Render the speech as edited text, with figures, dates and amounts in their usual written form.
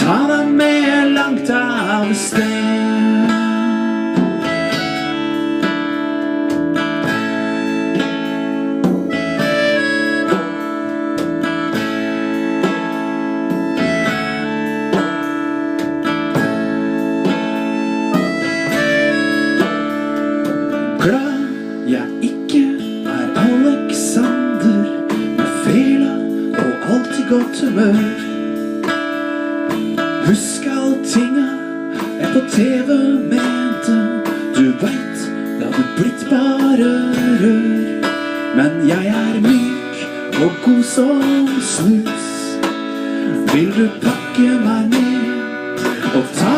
ta deg med langt av sted. Glad jeg ikke Alexander med fela og alltid godt humør. Husk alltinga jeg på TV mente. Du vet, det hadde blitt bare rør. Men jeg myk og god som snus. Vil du pakke meg ned og ta